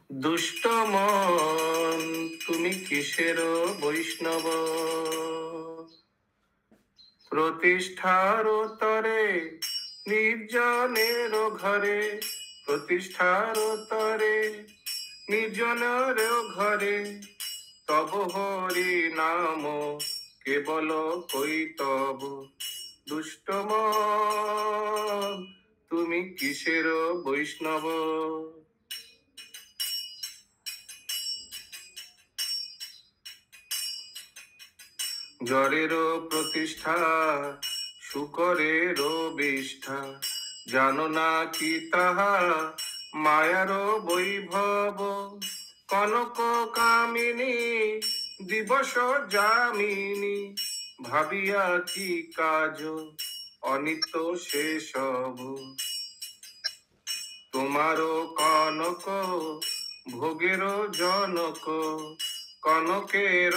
দুষ্ট মন তুমি কিসের বৈষ্ণব? প্রতিষ্ঠার তরে নির্জনের ঘরে, প্রতিষ্ঠার তরে নির্জনের ঘরে, তব হরি নাম কেবল কৈতব। দুষ্ট মন তুমি কিসের বৈষ্ণব? জড়েরও প্রতিষ্ঠা শুকরেরও বিষ্ঠা, জানো না কি তাহা মায়ারও বৈভব। কনক কামিনী দিবস যামিনী, ভাবিয়া কি কাজ অনিত্য সেসব। তোমারও কনক ভোগেরও জনক, কনকের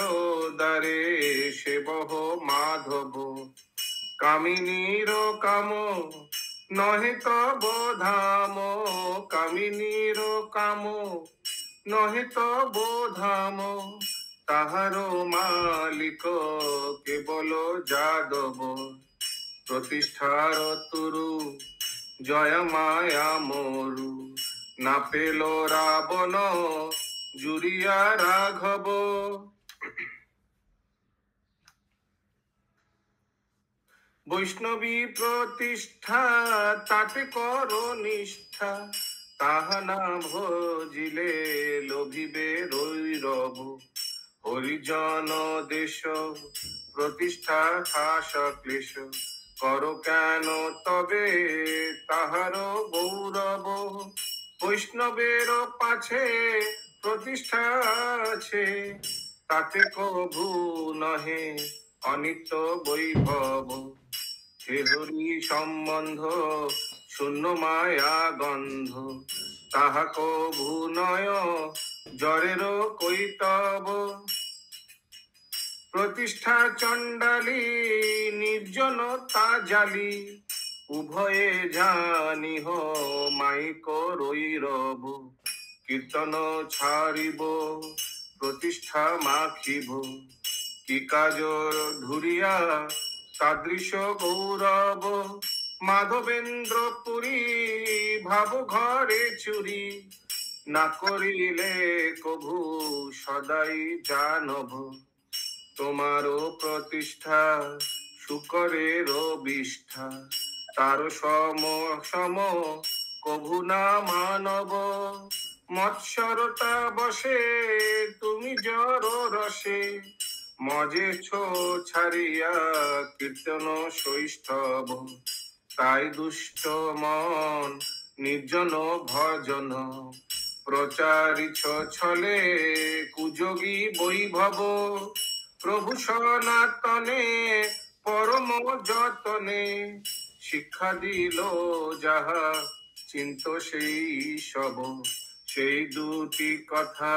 দ্বারে সেবহ মাধব। কামিনীর কাম নহে তব ধাম, কামিনীর কাম নহে তব ধাম। তাহার মালিক কেবল যাদব। প্রতিষ্ঠার তুরু জয় মায়া মরু, না পেল রাবণ জুরিয়া রাঘব। বৈষ্ণবী প্রতিষ্ঠা তাতে কর নিষ্ঠা, তাহা না ভজিলে লোভিবে রৈরব। হরিজন দেশ প্রতিষ্ঠা খাস ক্লেশ, কর কেন তবে তাহার গৌরব। বৈষ্ণবের পাছে প্রতিষ্ঠা আছে, তাতে কভু নহে অনিত্য বৈভব। হে হরি সম্বন্ধ শূন্য মায়া গন্ধ, তাহা কভু নয় জড়ের কৈতব। প্রতিষ্ঠা চণ্ডালী নির্জনতা জালি, উভয়ে জানিহ মাইক রৈরব। কীর্তন ছাড়িব প্রতিষ্ঠা মাখিব, কি কাজ ধুরিয়া তাদৃশ গৌরব। মাধবেন্দ্র পুরী ভাব ঘরে চুরি, না করিলে কভু সদাই জানব। তোমারও প্রতিষ্ঠা শুকরের বিষ্ঠা, তার সম সম কভু না মানব। মৎসরতা বসে তুমি জড় রসে, মজেছ ছাড়িয়া কীর্তন সৈষ্ঠব। তাই দুষ্ট মন নির্জন ভজন, প্রচারিছ ছলে কুযোগী বৈভব। প্রভু সনাতনে পরম যতনে, শিক্ষা দিল যাহা চিন্ত সেই সব। সেই দুটি কথা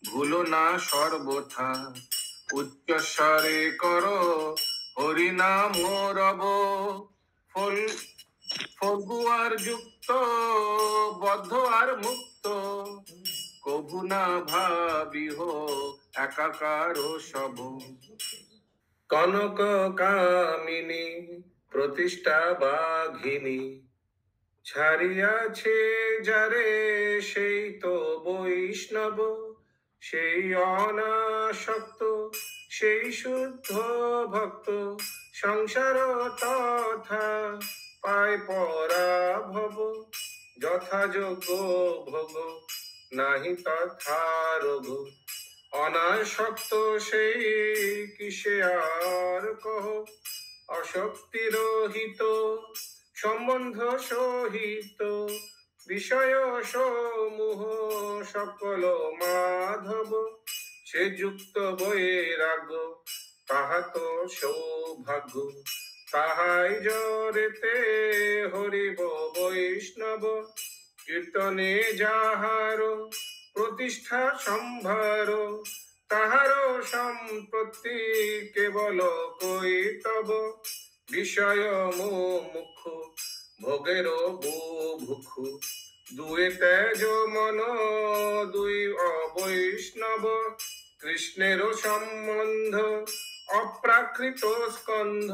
ভুলো না সর্বথা, উচ্চস্বরে কর হরিনাম রব। ফগুয়ার যুক্ত বদ্ধ আর মুক্ত, কভু না ভাবিহ একাকার সব। কনক কামিনী প্রতিষ্ঠা বাঘিনী, ছাড়িয়াছে যারে সেই তো বৈষ্ণব। সেই অনাসক্ত সেই শুদ্ধ ভক্ত, সংসার তথা পায় পরাভব। যথাযোগ্য ভোগ নাহি তথা রোগ, অনাসক্ত সেই কিসে আর কহ। অশক্তি রহিত সম্বন্ধ সহিত, বিষয় সমূহ সকল মাধব। সে যুক্ত বৈরাগ্য তাহা তো সৌভাগ্য, তাহাই জরেতে হরিব বৈষ্ণব। কীর্তনে যাহার প্রতিষ্ঠা সম্ভার, তাহার সম্পত্তি কেবল কৈতব। বিষয় মুখ ভোগের বুভুখ, দুয়ে তেজ মন বৈষ্ণব, কৃষ্ণের সম্বন্ধ অপ্রাকৃত স্কন্ধ,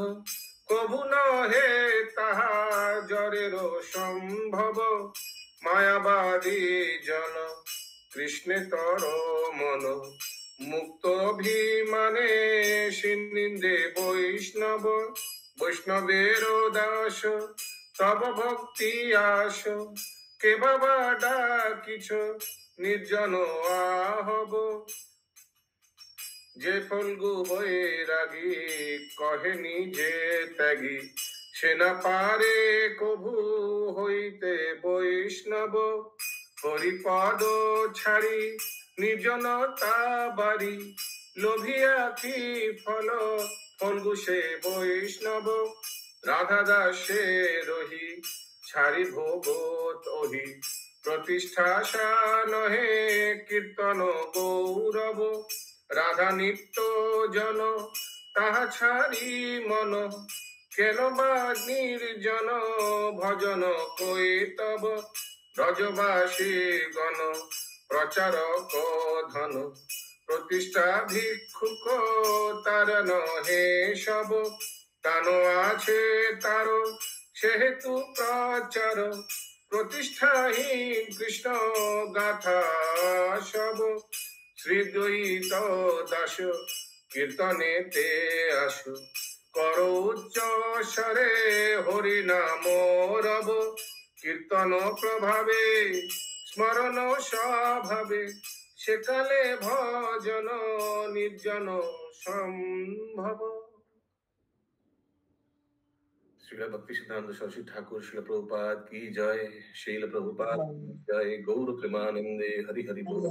কভু নহে তাহা জরের সম্ভব, মায়াবাদী জন কৃষ্ণে তর মন, মুক্ত অভিমানে সিন্নিন্দে বৈষ্ণব, বৈষ্ণবের দাস তব ভক্তি আস, কে বাবা ডাকিছ নির্জন আহব, যে ফলগু বৈরাগী কহে নিজে ত্যাগী, সে না পারে কভু হইতে বৈষ্ণব, হরিপদ ছাড়ি নির্জনতা বাড়ি, লোভিয়া কি ফল ফলগু সে বৈষ্ণব, রাধা দাসে রহি ছাড়ি ভোগত ওহি, প্রতিষ্ঠা সা নহে কীর্তন গৌরব, রাধা নিত্য জন তাহা ছাড়ি মন, কেন বা নির্জন ভজন কৈতব, ব্রজবাসী গণ প্রচারক ধন, প্রতিষ্ঠা ভিক্ষুক তার নহে সব, তান আছে তার সেহেতু প্রচার, প্রতিষ্ঠাহীন কৃষ্ণ গাথা সব, শ্রীদ্বৈত দাস কীর্তনেতে আসু, কর উচ্চ স্বরে হরি নাম রব, কীর্তন প্রভাবে স্মরণ স্বভাবে, সেকালে ভজন নির্জন সম্ভব। श्रील भक्ति सिद्धांत सरस्वती ठाकुर श्रील प्रभुपाद की जय, श्रील प्रभुपाद की जय, गौर प्रेमानंदे हरि हरि बोल।